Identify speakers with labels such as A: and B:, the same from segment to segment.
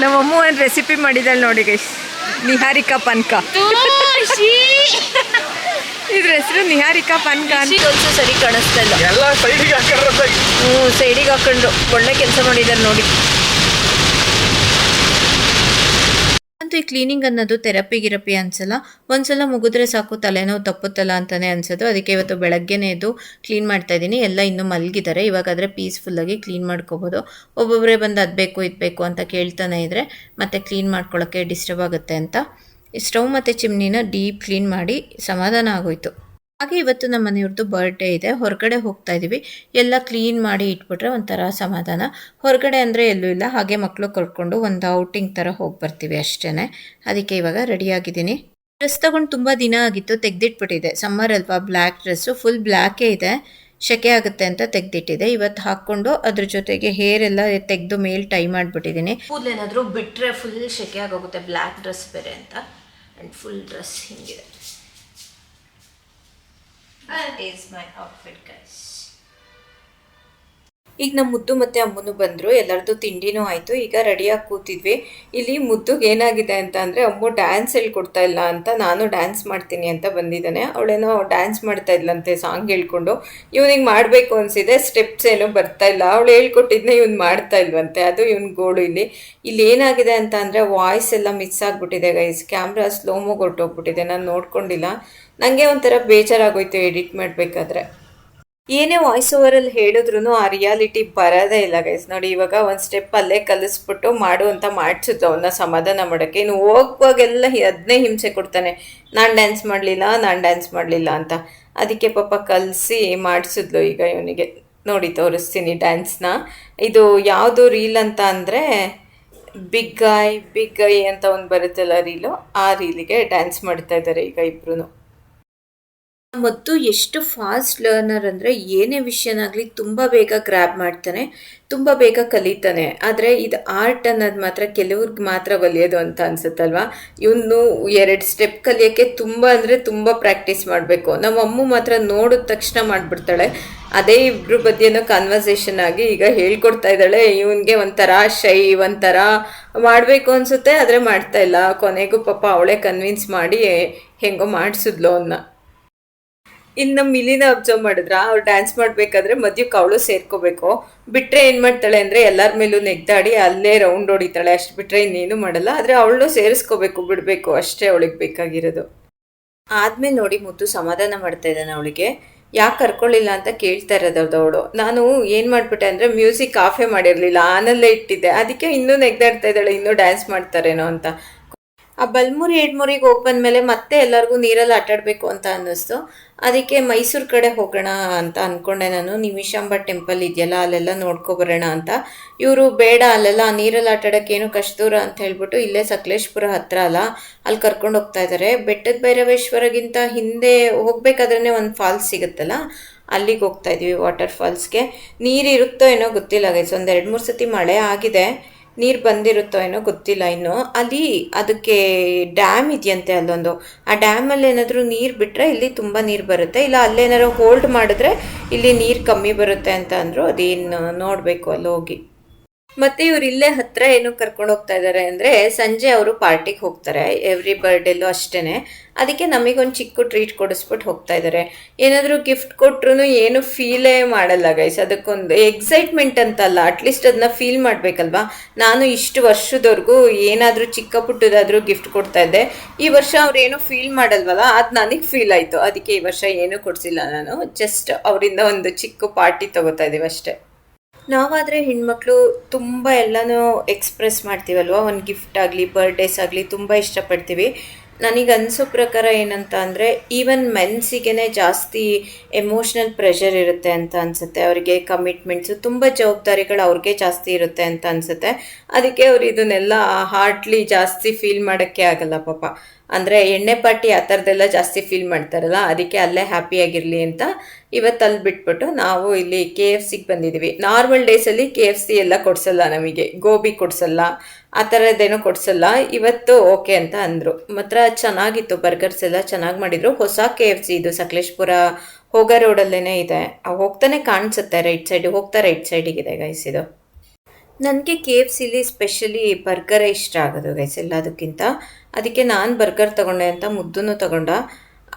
A: ನಮ್ಮಮ್ಮ ಒಂದು ರೆಸಿಪಿ ಮಾಡಿದ್ದಾಳೆ ನೋಡಿ ಗೈಸ್, ನಿಹಾರಿಕಾ ಪಾನ್ಕ. ಇದ್ರ ಹೆಸರು ನಿಹಾರಿಕಾ ಪಾನ್ಕ ಅಂತ. ಸರಿ ಕಾಣಿಸ್ತಾ ಇಲ್ಲ, ಸೈಡಿಗೆ ಹಾಕೊಂಡು ಒಳ್ಳೆ ಕೆಲಸ ಮಾಡಿದ್ದಾರೆ ನೋಡಿ. ಅಂತೂ ಈ ಕ್ಲೀನಿಂಗ್ ಅನ್ನೋದು ಥೆರಪಿ ಅನ್ಸಲ್ಲ, ಒಂದ್ಸಲ ಮುಗಿದ್ರೆ ಸಾಕು ತಲೆನೋವು ತಪ್ಪುತ್ತಲ್ಲ ಅಂತಾನೆ ಅನ್ಸೋದು. ಅದಕ್ಕೆ ಇವತ್ತು ಬೆಳಗ್ಗೆನೇ ಎದ್ದು ಕ್ಲೀನ್ ಮಾಡ್ತಾ ಇದ್ದೀನಿ. ಎಲ್ಲ ಇನ್ನೂ ಮಲಗಿದ್ದಾರೆ, ಇವಾಗಾದರೆ ಪೀಸ್ಫುಲ್ಲಾಗಿ ಕ್ಲೀನ್ ಮಾಡ್ಕೋಬೋದು. ಒಬ್ಬೊಬ್ಬರೇ ಬಂದು ಅದು ಬೇಕು ಇದು ಬೇಕು ಅಂತ ಕೇಳ್ತಾನೆ ಇದ್ದರೆ ಮತ್ತೆ ಕ್ಲೀನ್ ಮಾಡ್ಕೊಳ್ಳೋಕ್ಕೆ ಡಿಸ್ಟರ್ಬ್ ಆಗುತ್ತೆ ಅಂತ ಸ್ಟವ್ ಮತ್ತು ಚಿಮ್ನಿನ ಡೀಪ್ ಕ್ಲೀನ್ ಮಾಡಿ ಸಮಾಧಾನ ಆಗೋಯ್ತು. ಹಾಗೆ ಇವತ್ತು ನಮ್ಮ ಮನೆಯವ್ರದ್ದು ಬರ್ಡೇ ಇದೆ, ಹೊರಗಡೆ ಹೋಗ್ತಾ ಇದ್ದೀವಿ. ಎಲ್ಲ ಕ್ಲೀನ್ ಮಾಡಿ ಇಟ್ಬಿಟ್ರೆ ಒಂಥರ ಸಮಾಧಾನ. ಹೊರಗಡೆ ಅಂದರೆ ಎಲ್ಲೂ ಇಲ್ಲ, ಹಾಗೆ ಮಕ್ಕಳು ಕರ್ಕೊಂಡು ಒಂದು ಔಟಿಂಗ್ ಥರ ಹೋಗಿ ಬರ್ತೀವಿ ಅಷ್ಟೇ. ಅದಕ್ಕೆ ಇವಾಗ ರೆಡಿಯಾಗಿದ್ದೀನಿ. ಡ್ರೆಸ್ ತೊಗೊಂಡು ತುಂಬ ದಿನ ಆಗಿತ್ತು, ತೆಗೆದಿಟ್ಬಿಟ್ಟಿದೆ. ಸಮ್ಮರ್ ಅಲ್ವಾ, ಬ್ಲ್ಯಾಕ್ ಡ್ರೆಸ್ಸು ಫುಲ್ ಬ್ಲ್ಯಾಕೇ ಇದೆ, ಸೆಕೆ ಆಗುತ್ತೆ ಅಂತ ತೆಗೆದಿಟ್ಟಿದೆ. ಇವತ್ತು ಹಾಕ್ಕೊಂಡು ಅದ್ರ ಜೊತೆಗೆ ಹೇರ್ ಎಲ್ಲ ತೆಗೆದು ಮೇಲೆ ಟೈ ಮಾಡಿಬಿಟ್ಟಿದ್ದೀನಿ. ಕೂದಲೇನಾದರೂ ಬಿಟ್ಟರೆ ಫುಲ್ ಸೆಕೆ ಆಗೋಗುತ್ತೆ, ಬ್ಲ್ಯಾಕ್ ಡ್ರೆಸ್ ಬೇರೆ ಅಂತ. ಆ್ಯಂಡ್ ಫುಲ್ ಡ್ರೆಸ್ ಹಿಂಗಿದೆ. That is my outfit, guys. ಈಗ ನಮ್ಮ ಮುದ್ದು ಮತ್ತು ಅಮ್ಮನೂ ಬಂದರು, ಎಲ್ಲರದ್ದು ತಿಂಡಿನೂ ಆಯಿತು. ಈಗ ರೆಡಿಯಾಗಿ ಕೂತಿದ್ವಿ. ಇಲ್ಲಿ ಮುದ್ದುಗೆ ಏನಾಗಿದೆ ಅಂತ ಅಂದರೆ, ಅಮ್ಮ ಡ್ಯಾನ್ಸ್ ಹೇಳ್ಕೊಡ್ತಾ ಇಲ್ಲ ಅಂತ, ನಾನು ಡ್ಯಾನ್ಸ್ ಮಾಡ್ತೀನಿ ಅಂತ ಬಂದಿದ್ದಾನೆ. ಅವಳೇನೋ ಡ್ಯಾನ್ಸ್ ಮಾಡ್ತಾ ಇದ್ಲಂತೆ ಸಾಂಗ್ ಹೇಳ್ಕೊಂಡು. ಇವನಿಗೆ ಮಾಡಬೇಕು ಅನಿಸಿದೆ, ಸ್ಟೆಪ್ಸ್ ಏನೋ ಬರ್ತಾ ಇಲ್ಲ. ಅವಳು ಹೇಳ್ಕೊಟ್ಟಿದ್ನೇ ಇವ್ನು ಮಾಡ್ತಾ ಇಲ್ವಂತೆ, ಅದು ಇವ್ನ ಗೋಳು. ಇಲ್ಲಿ ಏನಾಗಿದೆ ಅಂತ ಅಂದರೆ, ವಾಯ್ಸ್ ಎಲ್ಲ ಮಿಸ್ ಆಗಿಬಿಟ್ಟಿದೆ ಗೈಸ್. ಕ್ಯಾಮ್ರಾ ಸ್ಲೋಮೋಗಿ ಹೊರಟೋಗ್ಬಿಟ್ಟಿದೆ, ನಾನು ನೋಡ್ಕೊಂಡಿಲ್ಲ. ನನಗೆ ಒಂಥರ ಬೇಜಾರಾಗೋಯ್ತು ಎಡಿಟ್ ಮಾಡಬೇಕಾದ್ರೆ. ಏನೇ ವಾಯ್ಸ್ ಓವರಲ್ಲಿ ಹೇಳಿದ್ರು ಆ ರಿಯಾಲಿಟಿ ಬರೋದೇ ಇಲ್ಲ ಗೈಸ್. ನೋಡಿ, ಇವಾಗ ಒಂದು ಸ್ಟೆಪ್ ಅಲ್ಲೇ ಕಲಿಸ್ಬಿಟ್ಟು ಮಾಡು ಅಂತ ಮಾಡಿಸಿದ್ರು ಅವನ್ನ ಸಮಾಧಾನ ಮಾಡೋಕ್ಕೆ. ಇನ್ನು ಹೋಗುವಾಗೆಲ್ಲ ಅದನ್ನೇ ಹಿಂಸೆ ಕೊಡ್ತಾನೆ, ನಾನು ಡ್ಯಾನ್ಸ್ ಮಾಡಲಿಲ್ಲ ಅಂತ. ಅದಕ್ಕೆ ಪಾಪ ಕಲಿಸಿ ಮಾಡಿಸಿದ್ಲು. ಈಗ ಇವನಿಗೆ ನೋಡಿ ತೋರಿಸ್ತೀನಿ ಡ್ಯಾನ್ಸ್ನ. ಇದು ಯಾವುದು ರೀಲ್ ಅಂತ ಅಂದರೆ, ಬಿಗ್ ಐ ಅಂತ ಒಂದು ಬರುತ್ತಲ್ಲ ರೀಲು, ಆ ರೀಲಿಗೆ ಡ್ಯಾನ್ಸ್ ಮಾಡ್ತಾ ಇದ್ದಾರೆ ಈಗ ಇಬ್ರು. ಮತ್ತು ಎಷ್ಟು ಫಾಸ್ಟ್ ಲರ್ನರ್ ಅಂದರೆ, ಏನೇ ವಿಷಯನಾಗಲಿ ತುಂಬ ಬೇಗ ಗ್ರ್ಯಾಬ್ ಮಾಡ್ತಾನೆ, ತುಂಬ ಬೇಗ ಕಲಿತಾನೆ. ಆದರೆ ಇದು ಆರ್ಟ್ ಅನ್ನೋದು ಮಾತ್ರ ಕೆಲವ್ರಿಗೆ ಮಾತ್ರ ಒಲಿಯೋದು ಅಂತ ಅನ್ಸುತ್ತಲ್ವ. ಇವನು 2 ಸ್ಟೆಪ್ ಕಲಿಯೋಕ್ಕೆ ತುಂಬ ಅಂದರೆ ತುಂಬ ಪ್ರಾಕ್ಟೀಸ್ ಮಾಡಬೇಕು. ನಮ್ಮ ಅಮ್ಮ ಮಾತ್ರ ನೋಡಿದ ತಕ್ಷಣ ಮಾಡಿಬಿಡ್ತಾಳೆ. ಅದೇ ಇಬ್ಬರು ಬದಿಯೇನೋ ಕನ್ವರ್ಸೇಷನ್ ಆಗಿ ಈಗ ಹೇಳ್ಕೊಡ್ತಾ ಇದ್ದಾಳೆ. ಇವನಿಗೆ ಒಂಥರ ಶೈ, ಒಂಥರ ಮಾಡಬೇಕು ಅನಿಸುತ್ತೆ, ಆದರೆ ಮಾಡ್ತಾ ಇಲ್ಲ. ಕೊನೆಗೂ ಪಾಪ ಅವಳೇ ಕನ್ವಿನ್ಸ್ ಮಾಡಿ ಹೆಂಗೋ ಮಾಡಿಸಿದ್ಲು ಅವನ್ನ. ಇನ್ನು ನಮ್ಮ ಮಿಲಿನ ಅಬ್ಸರ್ವ್ ಮಾಡಿದ್ರ, ಅವ್ರು ಡ್ಯಾನ್ಸ್ ಮಾಡಬೇಕಾದ್ರೆ ಮಧ್ಯಕ್ಕೆ ಅವಳು ಸೇರ್ಕೋಬೇಕು. ಬಿಟ್ಟರೆ ಏನು ಮಾಡ್ತಾಳೆ ಅಂದರೆ, ಎಲ್ಲರ ಮೇಲೂ ನೆಗ್ದಾಡಿ ಅಲ್ಲೇ ರೌಂಡ್ ಹೊಡಿತಾಳೆ, ಅಷ್ಟು ಬಿಟ್ಟರೆ ಇನ್ನೇನು ಮಾಡಲ್ಲ. ಆದರೆ ಅವಳು ಸೇರಿಸ್ಕೋಬೇಕು, ಬಿಡಬೇಕು, ಅಷ್ಟೇ ಅವಳಿಗೆ ಬೇಕಾಗಿರೋದು. ಆದಮೇಲೆ ನೋಡಿ ಮುದ್ದು ಸಮಾಧಾನ ಮಾಡ್ತಾ ಇದ್ದಾನೆ ಅವಳಿಗೆ. ಯಾಕೆ ಕರ್ಕೊಳ್ಳಿಲ್ಲ ಅಂತ ಕೇಳ್ತಾ ಇರೋದು ಅವಳು. ನಾನು ಏನು ಮಾಡಿಬಿಟ್ಟೆ ಅಂದರೆ, ಮ್ಯೂಸಿಕ್ ಆಫೇ ಮಾಡಿರಲಿಲ್ಲ, ಆನಲ್ಲೇ ಇಟ್ಟಿದ್ದೆ. ಅದಕ್ಕೆ ಇನ್ನೂ ನೆಗ್ದಾಡ್ತಾ ಇದ್ದಾಳೆ, ಇನ್ನೂ ಡ್ಯಾನ್ಸ್ ಮಾಡ್ತಾರೇನೋ ಅಂತ. ಆ ಬಲ್ಮುರಿ ಎಡ್ಮುರಿಗೆ ಹೋಗಿ ಬಂದಮೇಲೆ ಮತ್ತೆ ಎಲ್ಲರಿಗೂ ನೀರಲ್ಲಿ ಆಟಾಡಬೇಕು ಅಂತ ಅನ್ನಿಸ್ತು. ಅದಕ್ಕೆ ಮೈಸೂರು ಕಡೆ ಹೋಗೋಣ ಅಂತ ಅಂದ್ಕೊಂಡೆ ನಾನು. ನಿಮಿಷಾಂಬ ಟೆಂಪಲ್ ಇದೆಯಲ್ಲ, ಅಲ್ಲೆಲ್ಲ ನೋಡ್ಕೊಬರೋಣ ಅಂತ. ಇವರು ಬೇಡ, ಅಲ್ಲೆಲ್ಲ ನೀರಲ್ಲಿ ಆಟಾಡೋಕ್ಕೇನು ಕಷ್ಟ ದೂರ ಅಂತ ಹೇಳ್ಬಿಟ್ಟು ಇಲ್ಲೇ ಸಕಲೇಶ್ಪುರ ಹತ್ರ ಅಲ್ಲ, ಅಲ್ಲಿ ಕರ್ಕೊಂಡು ಹೋಗ್ತಾ ಇದ್ದಾರೆ. ಬೆಟ್ಟದ ಭೈರವೇಶ್ವರಗಿಂತ ಹಿಂದೆ ಹೋಗ್ಬೇಕಾದ್ರೆ ಒಂದು ಫಾಲ್ಸ್ ಸಿಗುತ್ತಲ್ಲ, ಅಲ್ಲಿಗೆ ಹೋಗ್ತಾ ಇದ್ದೀವಿ, ವಾಟರ್ ಫಾಲ್ಸ್ಗೆ. ನೀರು ಇರುತ್ತೋ ಏನೋ ಗೊತ್ತಿಲ್ಲ ಗೈಸ್, ಒಂದು 2-3 ಸತಿ ಮಳೆ ಆಗಿದೆ, ನೀರು ಬಂದಿರುತ್ತೋ ಏನೋ ಗೊತ್ತಿಲ್ಲ ಇನ್ನು. ಅಲ್ಲಿ ಅದಕ್ಕೆ ಡ್ಯಾಮ್ ಇದೆಯಂತೆ ಅಲ್ಲೊಂದು, ಆ ಡ್ಯಾಮಲ್ಲಿ ಏನಾದರೂ ನೀರು ಬಿಟ್ಟರೆ ಇಲ್ಲಿ ತುಂಬ ನೀರು ಬರುತ್ತೆ, ಇಲ್ಲ ಅಲ್ಲೇನಾದ್ರು ಹೋಲ್ಡ್ ಮಾಡಿದ್ರೆ ಇಲ್ಲಿ ನೀರು ಕಮ್ಮಿ ಬರುತ್ತೆ ಅಂತ ಅಂದರು. ಅದೇನು ನೋಡಬೇಕು ಅಲ್ಲಿ ಹೋಗಿ. ಮತ್ತು ಇವ್ರು ಇಲ್ಲೇ ಹತ್ತಿರ ಏನು ಕರ್ಕೊಂಡು ಹೋಗ್ತಾ ಇದ್ದಾರೆ ಅಂದರೆ, ಸಂಜೆ ಅವರು ಪಾರ್ಟಿಗೆ ಹೋಗ್ತಾರೆ, ಎವ್ರಿ ಬರ್ಡೇಲೂ ಅಷ್ಟೇ. ಅದಕ್ಕೆ ನಮಗೊಂದು ಚಿಕ್ಕ ಟ್ರೀಟ್ ಕೊಡಿಸ್ಬಿಟ್ಟು ಹೋಗ್ತಾ ಇದ್ದಾರೆ. ಏನಾದರೂ ಗಿಫ್ಟ್ ಕೊಟ್ಟರು ಏನು ಫೀಲೇ ಮಾಡಲ್ಲ ಗೈಸ್. ಅದಕ್ಕೊಂದು ಎಕ್ಸೈಟ್ಮೆಂಟ್ ಅಂತಲ್ಲ, ಅಟ್ಲೀಸ್ಟ್ ಅದನ್ನ ಫೀಲ್ ಮಾಡಬೇಕಲ್ವಾ. ನಾನು ಇಷ್ಟು ವರ್ಷದವರೆಗೂ ಏನಾದರೂ ಚಿಕ್ಕ ಪುಟ್ಟದಾದರೂ ಗಿಫ್ಟ್ ಕೊಡ್ತಾ ಇದ್ದೆ. ಈ ವರ್ಷ ಅವ್ರೇನು ಫೀಲ್ ಮಾಡಲ್ವಲ್ಲ, ಅದು ನನಗೆ ಫೀಲ್ ಆಯಿತು. ಅದಕ್ಕೆ ಈ ವರ್ಷ ಏನೂ ಕೊಡಿಸಿಲ್ಲ ನಾನು, ಜಸ್ಟ್ ಅವರಿಂದ ಒಂದು ಚಿಕ್ಕ ಪಾರ್ಟಿ ತೊಗೋತಾ ಇದ್ದೀವಿ ಅಷ್ಟೇ. ನಾವಾದರೆ ಹೆಣ್ಮಕ್ಳು ತುಂಬ ಎಲ್ಲನೂ ಎಕ್ಸ್ಪ್ರೆಸ್ ಮಾಡ್ತೀವಲ್ವ, ಒಂದು ಗಿಫ್ಟ್ ಆಗಲಿ ಬರ್ಡೇಸ್ ಆಗಲಿ ತುಂಬ ಇಷ್ಟಪಡ್ತೀವಿ. ನನಗೆ ಅನಿಸೋ ಪ್ರಕಾರ ಏನಂತ ಅಂದರೆ, ಈವನ್ ಮೆನ್ಸಿಗೆ ಜಾಸ್ತಿ ಎಮೋಷ್ನಲ್ ಪ್ರೆಷರ್ ಇರುತ್ತೆ ಅಂತ ಅನಿಸುತ್ತೆ. ಅವರಿಗೆ ಕಮಿಟ್ಮೆಂಟ್ಸು, ತುಂಬ ಜವಾಬ್ದಾರಿಗಳು ಅವ್ರಿಗೆ ಜಾಸ್ತಿ ಇರುತ್ತೆ ಅಂತ ಅನಿಸುತ್ತೆ. ಅದಕ್ಕೆ ಅವ್ರು ಇದನ್ನೆಲ್ಲ ಹಾರ್ಟ್ಲಿ ಜಾಸ್ತಿ ಫೀಲ್ ಮಾಡೋಕ್ಕೆ ಆಗಲ್ಲ ಪಾಪ. ಅಂದರೆ ಎಣ್ಣೆ ಪಾರ್ಟಿ ಆ ಥರದ್ದೆಲ್ಲ ಜಾಸ್ತಿ ಫೀಲ್ ಮಾಡ್ತಾರಲ್ಲ, ಅದಕ್ಕೆ ಅಲ್ಲೇ ಹ್ಯಾಪಿಯಾಗಿರಲಿ ಅಂತ ಇವತ್ತು ಅಲ್ಲಿ ಬಿಟ್ಬಿಟ್ಟು ನಾವು ಇಲ್ಲಿ KFCಗೆ ಬಂದಿದ್ದೀವಿ. ನಾರ್ಮಲ್ ಡೇಸಲ್ಲಿ KFC ಎಲ್ಲ ಕೊಡಿಸಲ್ಲ ನಮಗೆ, ಗೋಬಿ ಕೊಡಿಸಲ್ಲ, ಆ ಥರದ್ದೇನೋ ಕೊಡಿಸಲ್ಲ. ಇವತ್ತು ಓಕೆ ಅಂತ ಅಂದರು. ಮಾತ್ರ ಚೆನ್ನಾಗಿತ್ತು, ಬರ್ಗರ್ಸ್ ಎಲ್ಲ ಚೆನ್ನಾಗಿ ಮಾಡಿದರು. ಹೊಸ KFC ಇದು ಸಕಲೇಶ್ಪುರ ಹೋಗೋ ರೋಡಲ್ಲೇ ಇದೆ, ಹೋಗ್ತಾನೆ ಕಾಣಿಸುತ್ತೆ, ರೈಟ್ ಸೈಡಿಗೆ ಹೋಗ್ತಾ ರೈಟ್ ಸೈಡಿಗಿದೆ ಗೈಸ್ ಇದು. ನನಗೆ KFCಲಿ ಸ್ಪೆಷಲಿ ಬರ್ಗರೇ ಇಷ್ಟ ಆಗೋದು ಗೈಸ್ ಎಲ್ಲದಕ್ಕಿಂತ. ಅದಕ್ಕೆ ನಾನು ಬರ್ಗರ್ ತಗೊಂಡೆ ಅಂತ ಮುದ್ದೂ ತಗೊಂಡ.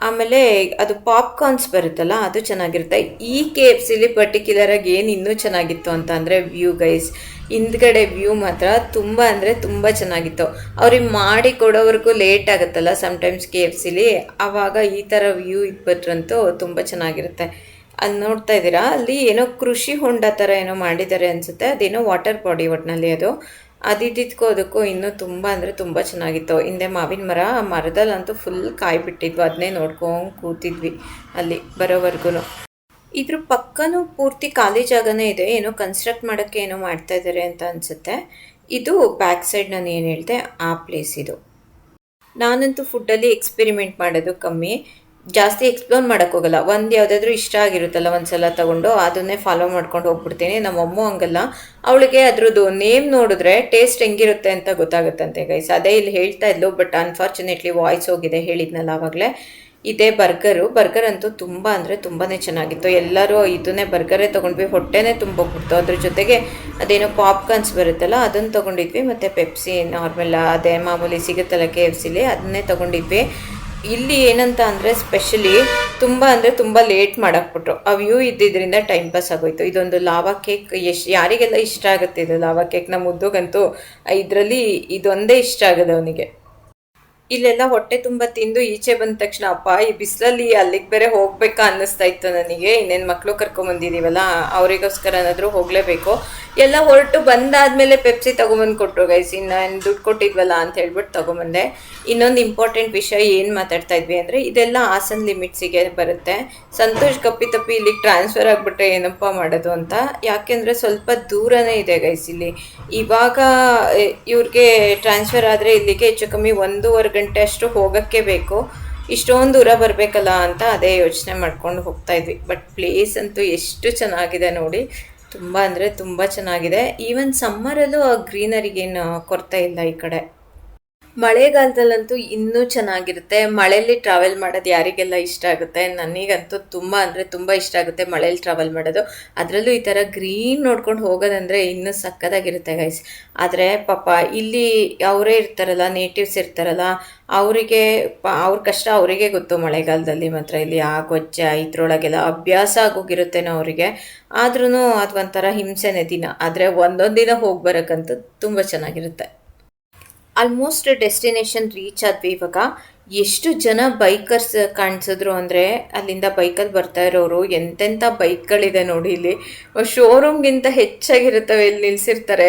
A: ಆಮೇಲೆ ಅದು ಪಾಪ್ಕಾರ್ನ್ಸ್ ಬರುತ್ತಲ್ಲ ಅದು ಚೆನ್ನಾಗಿರುತ್ತೆ. ಈ KFCಲಿ ಪರ್ಟಿಕ್ಯುಲರಾಗಿ ಏನು ಇನ್ನೂ ಚೆನ್ನಾಗಿತ್ತು ಅಂತ ಅಂದರೆ ವ್ಯೂ ಗೈಸ್. ಹಿಂದ್ಗಡೆ ವ್ಯೂ ಮಾತ್ರ ತುಂಬ ಅಂದರೆ ತುಂಬ ಚೆನ್ನಾಗಿತ್ತು. ಅವ್ರಿಗೆ ಮಾಡಿ ಕೊಡೋವರೆಗೂ ಲೇಟ್ ಆಗುತ್ತಲ್ಲ ಸಮ್ಟೈಮ್ಸ್ KFCಲಿ, ಆವಾಗ ಈ ಥರ ವ್ಯೂ ಇಟ್ಬಿಟ್ರಂತೂ ತುಂಬ ಚೆನ್ನಾಗಿರುತ್ತೆ. ಅಲ್ಲಿ ನೋಡ್ತಾ ಇದ್ದೀರಾ, ಅಲ್ಲಿ ಏನೋ ಕೃಷಿ ಹೊಂಡ ಥರ ಏನೋ ಮಾಡಿದ್ದಾರೆ ಅನಿಸುತ್ತೆ. ಅದೇನೋ ವಾಟರ್ ಬಾಡಿ ಒಟ್ಟಿನಲ್ಲಿ ಅದಿದ್ದಕ್ಕೂ ಅದಕ್ಕೂ ಇನ್ನೂ ತುಂಬ ಅಂದರೆ ತುಂಬ ಚೆನ್ನಾಗಿತ್ತು. ಹಿಂದೆ ಮಾವಿನ ಮರ, ಆ ಮರದಲ್ಲಂತೂ ಫುಲ್ ಕಾಯಿ ಬಿಟ್ಟಿದ್ವು. ಅದನ್ನೇ ನೋಡ್ಕೊಂಡು ಕೂತಿದ್ವಿ ಅಲ್ಲಿ ಬರೋವರೆಗೂ. ಇದ್ರ ಪಕ್ಕನೂ ಪೂರ್ತಿ ಖಾಲಿ ಜಾಗನೇ ಇದೆ. ಏನೋ ಕನ್ಸ್ಟ್ರಕ್ಟ್ ಮಾಡೋಕ್ಕೆ ಏನೋ ಮಾಡ್ತಾ ಇದ್ದಾರೆ ಅಂತ ಅನಿಸುತ್ತೆ. ಇದು ಬ್ಯಾಕ್ ಸೈಡ್ ನಾನು ಏನು ಹೇಳಿದೆ ಆ ಪ್ಲೇಸ್ ಇದು. ನಾನಂತೂ ಫುಡ್ಡಲ್ಲಿ ಎಕ್ಸ್ಪೆರಿಮೆಂಟ್ ಮಾಡೋದು ಕಮ್ಮಿ, ಜಾಸ್ತಿ ಎಕ್ಸ್ಪ್ಲೋರ್ ಮಾಡೋಕ್ಕೋಗಲ್ಲ. ಒಂದು ಯಾವುದಾದ್ರೂ ಇಷ್ಟ ಆಗಿರುತ್ತಲ್ಲ ಒಂದು ಸಲ ತೊಗೊಂಡು ಅದನ್ನೇ ಫಾಲೋ ಮಾಡ್ಕೊಂಡು ಹೋಗ್ಬಿಡ್ತೀನಿ. ನಮ್ಮಮ್ಮ ಹಂಗಲ್ಲ, ಅವಳಿಗೆ ಅದ್ರದ್ದು ನೇಮ್ ನೋಡಿದ್ರೆ ಟೇಸ್ಟ್ ಹೆಂಗಿರುತ್ತೆ ಅಂತ ಗೊತ್ತಾಗುತ್ತಂತೆ ಗೈಸ್. ಅದೇ ಇಲ್ಲಿ ಹೇಳ್ತಾ ಇದ್ಲು, ಬಟ್ ಅನ್ಫಾರ್ಚುನೇಟ್ಲಿ ವಾಯ್ಸ್ ಹೋಗಿದೆ, ಹೇಳಿದ್ನಲ್ಲ ಆವಾಗಲೇ. ಇದೇ ಬರ್ಗರ್ ಅಂತೂ ತುಂಬ ಅಂದರೆ ತುಂಬಾ ಚೆನ್ನಾಗಿತ್ತು. ಎಲ್ಲರೂ ಇದನ್ನೇ ಬರ್ಗರೇ ತೊಗೊಂಡ್ವಿ, ಹೊಟ್ಟೆನೇ ತುಂಬೋಗ್ಬಿಡ್ತು. ಅದ್ರ ಜೊತೆಗೆ ಅದೇನೋ ಪಾಪ್ಕಾರ್ನ್ಸ್ ಬರುತ್ತಲ್ಲ ಅದನ್ನು ತೊಗೊಂಡಿದ್ವಿ, ಮತ್ತು ಪೆಪ್ಸಿ ನಾರ್ಮಲ್ ಅದೇ ಮಾಮೂಲಿ ಸಿಗುತ್ತಲ್ಲ KFCಲಿ ಅದನ್ನೇ ತೊಗೊಂಡಿದ್ವಿ. ಇಲ್ಲಿ ಏನಂತ ಅಂದರೆ ಸ್ಪೆಷಲಿ ತುಂಬ ಅಂದರೆ ತುಂಬ ಲೇಟ್ ಮಾಡಾಕ್ಬಿಟ್ರು. ಆ ವ್ಯೂ ಇದ್ದಿದ್ದರಿಂದ ಟೈಮ್ ಪಾಸ್ ಆಗೋಯ್ತು. ಇದೊಂದು ಲಾವಾ ಕೇಕ್, ಯಾರಿಗೆಲ್ಲ ಇಷ್ಟ ಆಗುತ್ತೆ ಇದು ಲಾವಾ ಕೇಕ್. ನಮ್ಮ ಮುದ್ದುಗಂತೂ ಇದರಲ್ಲಿ ಇದೊಂದೇ ಇಷ್ಟ ಆಗೋದು ಅವನಿಗೆ. ಇಲ್ಲೆಲ್ಲ ಹೊಟ್ಟೆ ತುಂಬ ತಿಂದು ಈಚೆ ಬಂದ ತಕ್ಷಣ ಅಪ್ಪ ಈ ಬಿಸಿಲಲ್ಲಿ ಅಲ್ಲಿಗೆ ಬೇರೆ ಹೋಗ್ಬೇಕಾ ಅನ್ನಿಸ್ತಾ ಇತ್ತು ನನಗೆ. ಇನ್ನೇನು ಮಕ್ಕಳು ಕರ್ಕೊಂಬಂದಿದ್ದೀವಲ್ಲ ಅವರಿಗೋಸ್ಕರನಾದರೂ ಹೋಗಲೇಬೇಕು. ಎಲ್ಲ ಹೊರಟು ಬಂದಾದಮೇಲೆ ಪೆಪ್ಸಿ ತೊಗೊಂಬಂದು ಕೊಟ್ಟರು ಗೈಸ್. ಇನ್ನು ದುಡ್ಡು ಕೊಟ್ಟಿದ್ವಲ್ಲ ಅಂತ ಹೇಳ್ಬಿಟ್ಟು ತೊಗೊಂಬಂದೆ. ಇನ್ನೊಂದು ಇಂಪಾರ್ಟೆಂಟ್ ವಿಷಯ ಏನು ಮಾತಾಡ್ತಾ ಇದ್ವಿ ಅಂದರೆ ಇದೆಲ್ಲ ಹಾಸನ್ ಲಿಮಿಟ್ಸಿಗೆ ಬರುತ್ತೆ. ಸಂತೋಷ್ ಕಪ್ಪಿ ಇಲ್ಲಿಗೆ ಟ್ರಾನ್ಸ್ಫರ್ ಆಗಿಬಿಟ್ರೆ ಏನಪ್ಪ ಮಾಡೋದು ಅಂತ. ಯಾಕೆಂದರೆ ಸ್ವಲ್ಪ ದೂರನೇ ಇದೆ ಗೈಸ್ ಇಲ್ಲಿ. ಇವಾಗ ಇವ್ರಿಗೆ ಟ್ರಾನ್ಸ್ಫರ್ ಆದರೆ ಇಲ್ಲಿಗೆ ಹೆಚ್ಚು ಕಮ್ಮಿ 1.5 ಗಂಟೆ ಅಷ್ಟು ಹೋಗೋಕ್ಕೆ ಬೇಕು. ಇಷ್ಟೊಂದು ದೂರ ಬರಬೇಕಲ್ಲ ಅಂತ ಅದೇ ಯೋಚನೆ ಮಾಡ್ಕೊಂಡು ಹೋಗ್ತಾ ಇದ್ವಿ. ಬಟ್ ಪ್ಲೇಸ್ ಅಂತೂ ಎಷ್ಟು ಚೆನ್ನಾಗಿದೆ ನೋಡಿ, ತುಂಬ ಅಂದರೆ ತುಂಬ ಚೆನ್ನಾಗಿದೆ. ಈವನ್ ಸಮ್ಮರಲ್ಲೂ ಆ ಗ್ರೀನರಿಗೇನು ಕೊರತೆ ಇಲ್ಲ ಈ ಕಡೆ. ಮಳೆಗಾಲದಲ್ಲಂತೂ ಇನ್ನೂ ಚೆನ್ನಾಗಿರುತ್ತೆ. ಮಳೆಯಲ್ಲಿ ಟ್ರಾವೆಲ್ ಮಾಡೋದು ಯಾರಿಗೆಲ್ಲ ಇಷ್ಟ ಆಗುತ್ತೆ? ನನಗಂತೂ ತುಂಬ ಅಂದರೆ ತುಂಬ ಇಷ್ಟ ಆಗುತ್ತೆ ಮಳೆಯಲ್ಲಿ ಟ್ರಾವೆಲ್ ಮಾಡೋದು. ಅದರಲ್ಲೂ ಈ ಥರ ಗ್ರೀನ್ ನೋಡ್ಕೊಂಡು ಹೋಗೋದಂದರೆ ಇನ್ನೂ ಸಕ್ಕತ್ತಾಗಿರುತ್ತೆ ಗೈಸ್. ಆದರೆ ಪಾಪ ಇಲ್ಲಿ ಅವರೇ ಇರ್ತಾರಲ್ಲ, ನೇಟಿವ್ಸ್ ಇರ್ತಾರಲ್ಲ, ಅವರಿಗೆ ಅವ್ರ ಕಷ್ಟ ಅವರಿಗೆ ಗೊತ್ತು. ಮಳೆಗಾಲದಲ್ಲಿ ಮಾತ್ರ ಇಲ್ಲಿ ಆ ಗೊಜ್ಜ ಇದ್ರೊಳಗೆಲ್ಲ ಅಭ್ಯಾಸ ಆಗೋಗಿರುತ್ತೇನೋ ಅವರಿಗೆ. ಆದ್ರೂ ಅದು ಒಂಥರ ಹಿಂಸೆನೇ ದಿನ. ಆದರೆ ಒಂದೊಂದು ದಿನ ಹೋಗಿ ಬರೋಕ್ಕಂತೂ ತುಂಬ ಚೆನ್ನಾಗಿರುತ್ತೆ. ಆಲ್ಮೋಸ್ಟ್ ಡೆಸ್ಟಿನೇಷನ್ ರೀಚ್ ಆದ್ವಿ ಇವಾಗ. ಎಷ್ಟು ಜನ ಬೈಕರ್ಸ್ ಕಾಣಿಸಿದ್ರು ಅಂದರೆ ಅಲ್ಲಿಂದ ಬೈಕಲ್ಲಿ ಬರ್ತಾ ಇರೋರು. ಎಂತೆಂಥ ಬೈಕ್ಗಳಿದೆ ನೋಡಿ ಇಲ್ಲಿ. ಶೋರೂಮ್ಗಿಂತ ಹೆಚ್ಚಾಗಿರುತ್ತವೆ ಇಲ್ಲಿ ನಿಲ್ಲಿಸಿರ್ತಾರೆ.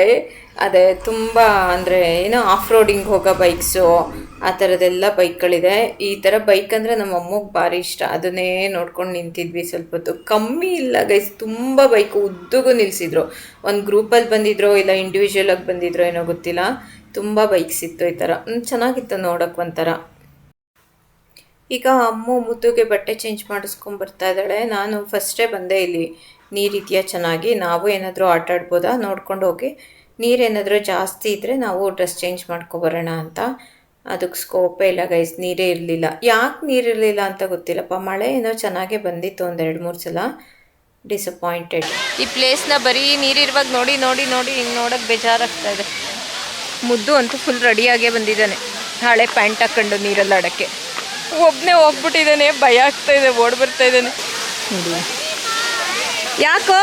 A: ಅದೇ ತುಂಬ ಅಂದರೆ ಏನೋ ಆಫ್ ರೋಡಿಂಗ್ ಹೋಗೋ ಬೈಕ್ಸು ಆ ಥರದ್ದೆಲ್ಲ ಬೈಕ್ಗಳಿದೆ. ಈ ಥರ ಬೈಕ್ ಅಂದರೆ ನಮ್ಮ ಅಮ್ಮಗೆ ಭಾರಿ ಇಷ್ಟ. ಅದನ್ನೇ ನೋಡ್ಕೊಂಡು ನಿಂತಿದ್ವಿ ಸ್ವಲ್ಪ ಹೊತ್ತು. ಕಮ್ಮಿ ಇಲ್ಲ ಗೈಸ್, ತುಂಬ ಬೈಕು ಉದ್ದಗೂ ನಿಲ್ಲಿಸಿದ್ರು. ಒಂದು ಗ್ರೂಪಲ್ಲಿ ಬಂದಿದ್ರು ಇಲ್ಲ ಇಂಡಿವಿಜುವಲ್ ಆಗಿ ಬಂದಿದ್ರು ಏನೋ ಗೊತ್ತಿಲ್ಲ. ತುಂಬ ಬೈಕ್ಸ್ ಇತ್ತು ಈ ಥರ. ಚೆನ್ನಾಗಿತ್ತು ನೋಡೋಕೆ ಒಂಥರ. ಈಗ ಅಮ್ಮ ಮುದ್ದುಗೆ ಬಟ್ಟೆ ಚೇಂಜ್ ಮಾಡಿಸ್ಕೊಂಬರ್ತಾ ಇದ್ದಾಳೆ. ನಾನು ಫಸ್ಟೇ ಬಂದೆ. ಇಲ್ಲಿ ನೀರಿದೆಯಾ ಚೆನ್ನಾಗಿ, ನಾವು ಏನಾದರೂ ಆಟ ಆಡ್ಬೋದಾ ನೋಡ್ಕೊಂಡು ಹೋಗಿ. ನೀರೇನಾದರೂ ಜಾಸ್ತಿ ಇದ್ದರೆ ನಾವು ಡ್ರೆಸ್ ಚೇಂಜ್ ಮಾಡ್ಕೊಬರೋಣ ಅಂತ. ಅದಕ್ಕೆ ಸ್ಕೋಪೇ ಇಲ್ಲ ಗೈಸ್, ನೀರೇ ಇರಲಿಲ್ಲ. ಯಾಕೆ ನೀರಿರಲಿಲ್ಲ ಅಂತ ಗೊತ್ತಿಲ್ಲಪ್ಪ. ಮಳೆ ಏನೋ ಚೆನ್ನಾಗೇ ಬಂದಿತ್ತು ಒಂದು 2-3 ಸಲ. ಡಿಸಪಾಯಿಂಟೆಡ್. ಈ ಪ್ಲೇಸ್ನ ಬರೀ ನೀರಿರುವಾಗ ನೋಡಿ ನೋಡಿ ನೋಡಿ ಹಿಂಗೆ ನೋಡೋಕ್ಕೆ ಬೇಜಾರಾಗ್ತಾ ಇದೆ. ಮುದ್ದು ಅಂತೂ ಫುಲ್ ರೆಡಿಯಾಗೇ ಬಂದಿದ್ದಾನೆ, ಹಳೆ ಪ್ಯಾಂಟ್ ಹಾಕ್ಕೊಂಡು ನೀರಲ್ಲಿ ಆಡೋಕ್ಕೆ. ಒಬ್ಬನೇ ಹೋಗ್ಬಿಟ್ಟಿದ್ದಾನೆ, ಭಯ ಆಗ್ತಾ ಇದೆ, ಓಡಿ ಬರ್ತಾ ಇದ್ದಾನೆ ನೋಡಿ. ಯಾಕೋ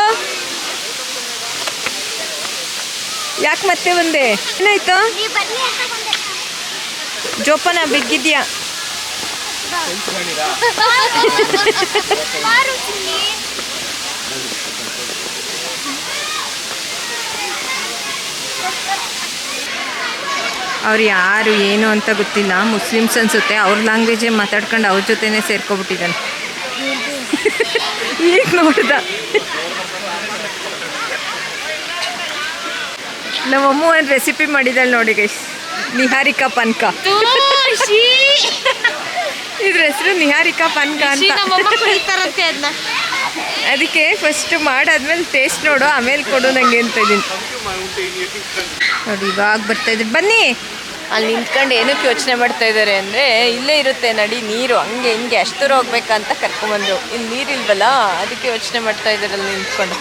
A: ಯಾಕೆ ಮತ್ತೆ ಬಂದೆ? ಏನಾಯ್ತು? ಜೋಪಾನ ಬಿದ್ದಿದ್ಯಾ? ಅವ್ರು ಯಾರು ಏನು ಅಂತ ಗೊತ್ತಿಲ್ಲ, ಮುಸ್ಲಿಮ್ಸ್ ಅನ್ಸುತ್ತೆ. ಅವ್ರ ಲ್ಯಾಂಗ್ವೇಜೇ ಮಾತಾಡ್ಕೊಂಡು ಅವ್ರ ಜೊತೆನೇ ಸೇರ್ಕೊಬಿಟ್ಟಿದ್ದಾನೆ. ಈಗ ನೋಡ್ದ ನಮ್ಮಮ್ಮ ಒಂದು ರೆಸಿಪಿ ಮಾಡಿದ್ದಾಳೆ ನೋಡಿ ಗೈಸ್, ನಿಹಾರಿಕಾ ಪಾನ್ಕ. ಇದ್ರ ಹೆಸರು ನಿಹಾರಿಕಾ ಪಾನ್ಕ ಅಂತ. ಅದಕ್ಕೆ ಫಸ್ಟ್ ಮಾಡಾದ್ಮೇಲೆ ಟೇಸ್ಟ್ ನೋಡು, ಆಮೇಲೆ ಕೊಡು ನನಗೆ ಅಂತ ಇದ್ದೀನಿ ನೋಡಿ. ಇವಾಗ ಬರ್ತಾ ಇದ್ರು, ಬನ್ನಿ. ಅಲ್ಲಿ ನಿಂತ್ಕೊಂಡು ಏನಕ್ಕೆ ಯೋಚನೆ ಮಾಡ್ತಾ ಇದ್ದಾರೆ ಅಂದರೆ, ಇಲ್ಲೇ ಇರುತ್ತೆ ನಡಿ ನೀರು, ಹಂಗೆ ಹಿಂಗೆ ಅಷ್ಟು ದೂರ ಹೋಗ್ಬೇಕಂತ ಕರ್ಕೊಂಬಂದರು. ಇಲ್ಲಿ ನೀರಿಲ್ವಲ್ಲ ಅದಕ್ಕೆ ಯೋಚನೆ ಮಾಡ್ತಾ ಇದ್ದಾರೆ ಅಲ್ಲಿ ನಿಂತ್ಕೊಂಡು.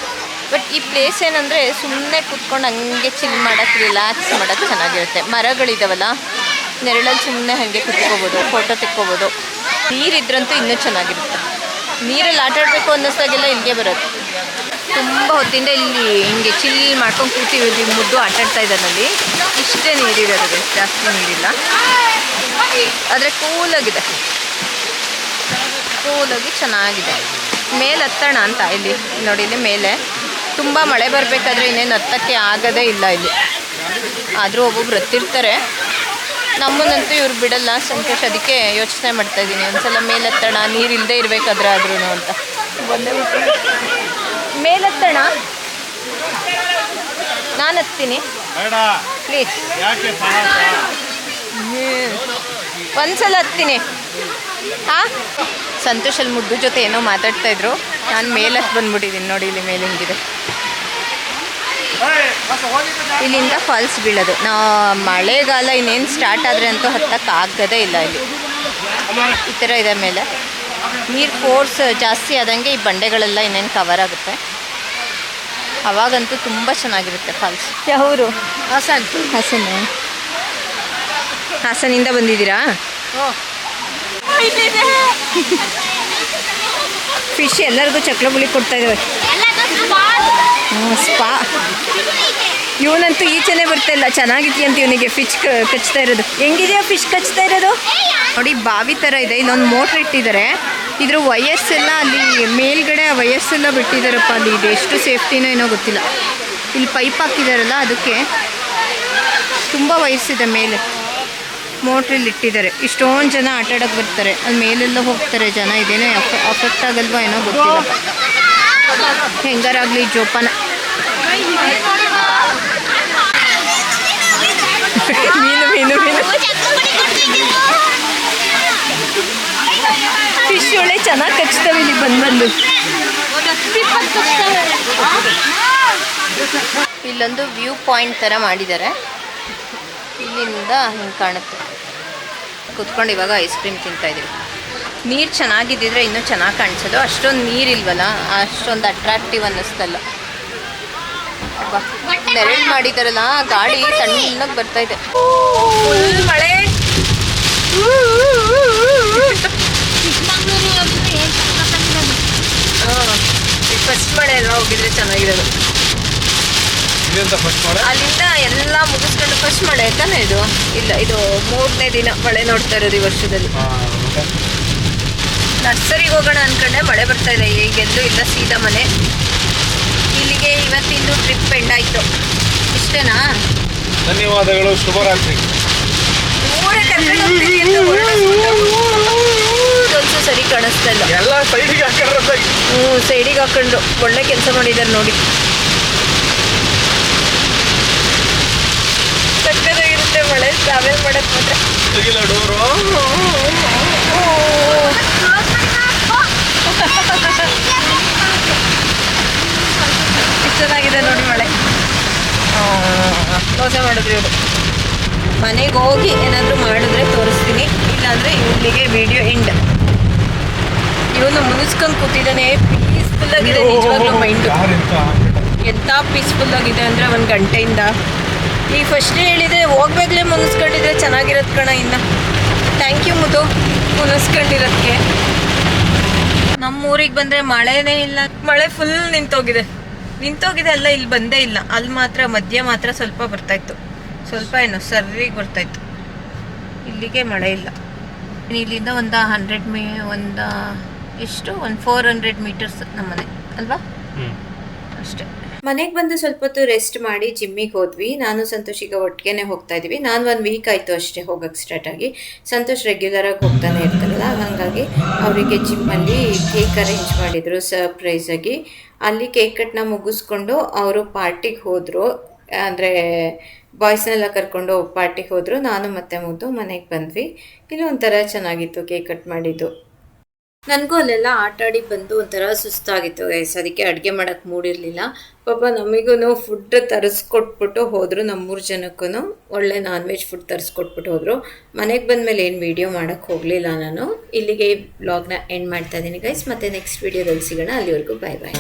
A: ಬಟ್ ಈ ಪ್ಲೇಸ್ ಏನಂದರೆ ಸುಮ್ಮನೆ ಕೂತ್ಕೊಂಡು ಹಂಗೆ ಚಿಲ್ ಮಾಡೋಕ್ಕೆ ರಿಲ್ಯಾಕ್ಸ್ ಮಾಡೋಕ್ಕೆ ಚೆನ್ನಾಗಿರುತ್ತೆ. ಮರಗಳಿದಾವಲ್ಲ, ನೆರಳಲ್ಲಿ ಸುಮ್ಮನೆ ಹಾಗೆ ಕುತ್ಕೋಬೋದು, ಫೋಟೋ ತೆಕ್ಕೋಬೋದು. ನೀರಿದ್ರಂತೂ ಇನ್ನೂ ಚೆನ್ನಾಗಿರುತ್ತೆ. ನೀರಲ್ಲಿ ಆಟ ಆಡಬೇಕು ಅನ್ನಿಸ್ದಾಗೆಲ್ಲ ಇಲ್ಲಿಗೆ ಬರೋದು. ತುಂಬ ಹೊತ್ತಿಂದ ಇಲ್ಲಿ ಹಿಂಗೆ ಚಿಲ್ ಮಾಡ್ಕೊಂಡು ಕೂತಿರೋದು. ಮುದ್ದು ಆಟಾಡ್ತಾ ಇದ್ದಾನಲ್ಲಿ. ಇಷ್ಟೇ ನೀರಿರೋದು, ಜಾಸ್ತಿ ನೀರಿಲ್ಲ, ಆದರೆ ಕೂಲಾಗಿ ಚೆನ್ನಾಗಿದೆ. ಮೇಲೆ ಹತ್ತೋಣ ಅಂತ ಇಲ್ಲಿ ನೋಡಿ. ಇಲ್ಲಿ ಮೇಲೆ ತುಂಬ ಮಳೆ ಬರಬೇಕಾದ್ರೆ ಇನ್ನೇನು ಹತ್ತಕ್ಕೆ ಆಗೋದೇ ಇಲ್ಲ ಇಲ್ಲಿ. ಆದರೂ ಒಬ್ಬೊಬ್ರು ಹತ್ತಿರ್ತಾರೆ, ನಮ್ಮನ್ನಂತೂ ಇವ್ರು ಬಿಡಲ್ಲ. ಸಂತೋಷ್ ಅದಕ್ಕೆ ಯೋಚನೆ ಮಾಡ್ತಾಯಿದ್ದೀನಿ, ಒಂದ್ಸಲ ಮೇಲೆ ಹತ್ತೋಣ, ನೀರು ಇಲ್ಲದೆ ಇರಬೇಕಾದ್ರೆ ಆದ್ರೂ ಅಂತ. ಮೇಲೆ ಹತ್ತೋಣ, ನಾನು ಹತ್ತೀನಿ ಪ್ಲೀಸ್. ಒಂದ್ಸಲ ಹತ್ತೀನಿ. ಹಾಂ, ಸಂತೋಷಲ್ಲಿ ಮುದ್ದು ಜೊತೆ ಏನೋ ಮಾತಾಡ್ತಾಯಿದ್ರು. ನಾನು ಮೇಲೆ ಹತ್ತು ಬಂದ್ಬಿಟ್ಟಿದ್ದೀನಿ ನೋಡಿ. ಇಲ್ಲಿ ಮೇಲೆ ಹಿಂಗಿದೆ, ಇಲ್ಲಿಂದ ಫಾಲ್ಸ್ ಬೀಳೋದು. ಮಳೆಗಾಲ ಇನ್ನೇನು ಸ್ಟಾರ್ಟ್ ಆದರೆ ಅಂತೂ ಹತ್ತಕ್ಕೆ ಆಗೋದೇ ಇಲ್ಲ. ಇಲ್ಲಿ ಈ ಥರ ಇದೆ. ಮೇಲೆ ನೀರು ಫೋರ್ಸ್ ಜಾಸ್ತಿ ಆದಂಗೆ ಈ ಬಂಡೆಗಳೆಲ್ಲ ಇನ್ನೇನು ಕವರ್ ಆಗುತ್ತೆ. ಅವಾಗಂತೂ ತುಂಬ ಚೆನ್ನಾಗಿರುತ್ತೆ ಫಾಲ್ಸ್. ಯಾವರು? ಹಾಸನಿಂದ ಬಂದಿದ್ದೀರಾ? ಫಿಶ್ ಎಲ್ಲರಿಗೂ ಚಕ್ರ ಬುಳಿ ಕೊಡ್ತಾ ಇದ್ದಾವೆ. ಸ್ಪಾ. ಇವನಂತೂ ಈಚೆನೇ ಬರ್ತಾ ಇಲ್ಲ. ಚೆನ್ನಾಗಿದೆಯಂತ ಇವನಿಗೆ ಫಿಶ್ ಕಚ್ತಾ ಇರೋದು. ಹೆಂಗಿದೆಯಾ ಫಿಶ್ ಕಚ್ತಾ ಇರೋದು ನೋಡಿ. ಬಾವಿ ಥರ ಇದೆ. ಇಲ್ಲೊಂದು ಮೋಟ್ರ್ ಇಟ್ಟಿದ್ದಾರೆ. ಇದ್ರ ವಯಸ್ಸೆಲ್ಲ ಅಲ್ಲಿ ಮೇಲ್ಗಡೆ ವಯಸ್ಸೆಲ್ಲ ಬಿಟ್ಟಿದ್ದಾರಪ್ಪ. ಅಲ್ಲಿ ಇದು ಎಷ್ಟು ಸೇಫ್ಟಿನೋ ಏನೋ ಗೊತ್ತಿಲ್ಲ. ಇಲ್ಲಿ ಪೈಪ್ ಹಾಕಿದಾರಲ್ಲ, ಅದಕ್ಕೆ ತುಂಬ ವಯಸ್ಸಿದೆ. ಮೇಲೆ ಮೋಟ್ರಲ್ಲಿ ಇಟ್ಟಿದ್ದಾರೆ. ಇಷ್ಟೊಂದು ಜನ ಆಟಾಡೋಕ್ಕೆ ಬರ್ತಾರೆ. ಅಲ್ಲಿ ಮೇಲೆಲ್ಲ ಹೋಗ್ತಾರೆ ಜನ. ಇದೇನೋ ಅಫೆಕ್ಟ್ ಆಗಲ್ವಾ ಏನೋ ಗೊತ್ತಿಲ್ಲ. ಹೆಂಗಾರಾಗಲಿ ಜೋಪಾನ. ಮೀನು ಫಿಶ್ ಒಳ್ಳೆ ಚೆನ್ನಾಗಿ ಕಚ್ತವೆ ಇಲ್ಲಿ ಬಂದು. ಇಲ್ಲೊಂದು ವ್ಯೂ ಪಾಯಿಂಟ್ ಥರ ಮಾಡಿದ್ದಾರೆ. ಇಲ್ಲಿಂದ ಹಿಂಗೆ ಕಾಣುತ್ತೆ. ಕುತ್ಕೊಂಡು ಇವಾಗ ಐಸ್ ಕ್ರೀಮ್ ತಿಂತಾಯಿದ್ದೀವಿ. ನೀರು ಚೆನ್ನಾಗಿದ್ದಿದ್ರೆ ಇನ್ನೂ ಚೆನ್ನಾಗಿ ಕಾಣಿಸೋದು. ಅಷ್ಟೊಂದು ನೀರಿಲ್ವಲ್ಲ, ಅಷ್ಟೊಂದು ಅಟ್ರಾಕ್ಟಿವ್ ಅನ್ನಿಸ್ತಲ್ಲ. ನೆರಳು ಮಾಡಿದಾರಲ್ಲ, ಗಾಳಿ ತಣ್ಣಗೆ ಬರ್ತಾಯಿದೆ. ಫುಲ್ ಮಳೆ. ಫಸ್ಟ್ ಮಳೆ ಅಲ್ವಾ, ಹೋಗಿದ್ರೆ ಚೆನ್ನಾಗಿರೋದು. ಅಲ್ಲಿಂದ ಎಲ್ಲ ಮುಗಿಸ್ಕೊಂಡು ಫಸ್ಟ್ ಮಳೆ ತಾನೆ ಇದು? ಇಲ್ಲ, ಇದು 3ನೇ ದಿನ ಮಳೆ ನೋಡ್ತಾ ಇರೋದು ಈ ವರ್ಷದಲ್ಲಿ. ನರ್ಸರಿಗೆ ಹೋಗೋಣ ಅನ್ಕೊಂಡೆ, ಮಳೆ ಬರ್ತಾ ಇದೆ. ಈಗೆಲ್ಲೂ ಇಲ್ಲ, ಸೀದಾ ಮನೆ. ಇಲ್ಲಿಗೆ ಇವತ್ತಿಂದು ಟ್ರಿಪ್ ಎಂಡ್ ಆಯಿತು. ಇಷ್ಟೇನಾ? ಧನ್ಯವಾದಗಳು, ಶುಭರಾತ್ರಿ. ಒಂದು ಸರಿ ಕಾಣಿಸ್ತಾ ಇಲ್ಲ. ಎಲ್ಲ ಸೈಡಿಗೆ ಹಾಕೊಂಡು ಸೈಡಿಗೆ ಹಾಕೊಂಡು ಒಳ್ಳೆ ಕೆಲಸ ಮಾಡಿದ್ದಾರೆ ನೋಡಿ. ಸಕ್ಕತ್ತಾಗಿರುತ್ತೆ ಮಳೆ ಟ್ರಾವೆಲ್ ಮಾಡಕ್ಕೆ ಮಾತ್ರ. ಚೆನ್ನಾಗಿದೆ ನೋಡಿ ಮಳೆ. ಮೋಸ ಮಾಡಿದ್ರಿ ಇವರು. ಮನೆಗೆ ಹೋಗಿ ಏನಾದರೂ ಮಾಡಿದ್ರೆ ತೋರಿಸ್ತೀನಿ, ಇಲ್ಲಾಂದರೆ ಇಲ್ಲಿಗೆ ವಿಡಿಯೋ ಎಂಡ್. ಇವನು ಮುನಿಸ್ಕೊಂಡು ಕೂತಿದ್ದಾನೆ. ಪೀಸ್ಫುಲ್ ಆಗಿದೆ ನಿಜವಾಗ್ಲೂ ಮೈಂಡು. ಎಂಥ ಪೀಸ್ಫುಲ್ ಆಗಿದೆ ಅಂದರೆ 1 ಗಂಟೆಯಿಂದ. ಈಗ ಫಸ್ಟೇ ಹೇಳಿದೆ ಹೋಗ್ಬೇಕಲೇ ಮುನಿಸ್ಕೊಂಡಿದ್ರೆ ಚೆನ್ನಾಗಿರೋದು ಕಣ. ಇನ್ನು ಥ್ಯಾಂಕ್ ಯು ಮುದು ಮುನಿಸ್ಕೊಂಡಿರೋದಕ್ಕೆ. ನಮ್ಮ ಊರಿಗೆ ಬಂದರೆ ಮಳೆನೇ ಇಲ್ಲ. ಮಳೆ ಫುಲ್ ನಿಂತೋಗಿದೆ ಅಲ್ಲ, ಇಲ್ಲಿ ಬಂದೇ ಇಲ್ಲ. ಅಲ್ಲಿ ಮಾತ್ರ ಮಧ್ಯ ಮಾತ್ರ ಸ್ವಲ್ಪ ಬರ್ತಾಯಿತ್ತು, ಸ್ವಲ್ಪ ಏನೋ ಸರ್ರಿಗೆ ಬರ್ತಾಯಿತ್ತು. ಇಲ್ಲಿಗೆ ಮಳೆ ಇಲ್ಲ. ಇಲ್ಲಿಂದ ಒಂದು 400 ಮೀಟರ್ಸ್ ನಮ್ಮನೆ ಅಲ್ವಾ, ಅಷ್ಟೇ. ಮನೆಗೆ ಬಂದು ಸ್ವಲ್ಪ ಹೊತ್ತು ರೆಸ್ಟ್ ಮಾಡಿ ಜಿಮ್ಮಿಗೆ ಹೋದ್ವಿ. ನಾನು ಸಂತೋಷ್ ಈಗ ಒಟ್ಟಿಗೆ ಹೋಗ್ತಾ ಇದ್ವಿ. ನಾನು 1 ವೀಕ್ ಆಯಿತು ಅಷ್ಟೇ ಹೋಗೋಕ್ಕೆ ಸ್ಟಾರ್ಟ್ ಆಗಿ. ಸಂತೋಷ್ ರೆಗ್ಯುಲರಾಗಿ ಹೋಗ್ತಾನೆ ಇರ್ತಾರಲ್ಲ, ಹಾಗಾಗಿ ಅವರಿಗೆ ಜಿಮ್ಮಲ್ಲಿ ಕೇಕ್ ಅರೇಂಜ್ ಮಾಡಿದರು ಸರ್ಪ್ರೈಸಾಗಿ. ಅಲ್ಲಿ ಕೇಕ್ ಕಟ್ನ ಮುಗಿಸ್ಕೊಂಡು ಅವರು ಪಾರ್ಟಿಗೆ ಹೋದರು. ಅಂದರೆ ಬಾಯ್ಸ್ನೆಲ್ಲ ಕರ್ಕೊಂಡು ಪಾರ್ಟಿಗೆ ಹೋದರು. ನಾನು ಮತ್ತು ಮುದ್ದು ಮನೆಗೆ ಬಂದ್ವಿ. ಇಲ್ಲಿ ಒಂಥರ ಚೆನ್ನಾಗಿತ್ತು ಕೇಕ್ ಕಟ್ ಮಾಡಿದ್ದು. ನನಗೂ ಅಲ್ಲೆಲ್ಲ ಆಟಾಡಿ ಬಂದು ಒಂಥರ ಸುಸ್ತಾಗಿತ್ತು ಗೈಸ್. ಅದಕ್ಕೆ ಅಡುಗೆ ಮಾಡೋಕ್ಕೆ ಮೂಡಿರಲಿಲ್ಲ. ಪಾಪ ನಮಗೂ ಫುಡ್ ತರಿಸ್ಕೊಟ್ಬಿಟ್ಟು ಹೋದರು. ನಮ್ಮ 3 ಜನಕ್ಕೂ ಒಳ್ಳೆ ನಾನ್ ವೆಜ್ ಫುಡ್ ತರಿಸ್ಕೊಟ್ಬಿಟ್ಟು ಹೋದರು. ಮನೆಗೆ ಬಂದಮೇಲೆ ಏನು ವೀಡಿಯೋ ಮಾಡೋಕ್ಕೆ ಹೋಗಲಿಲ್ಲ ನಾನು. ಇಲ್ಲಿಗೆ ಈ ವ್ಲಾಗ್ನ ಎಂಡ್ ಮಾಡ್ತಾ ಇದ್ದೀನಿ ಗೈಸ್. ಮತ್ತು ನೆಕ್ಸ್ಟ್ ವೀಡಿಯೋದಲ್ಲಿ ಸಿಗೋಣ. ಅಲ್ಲಿವರೆಗೂ ಬಾಯ್ ಬಾಯ್.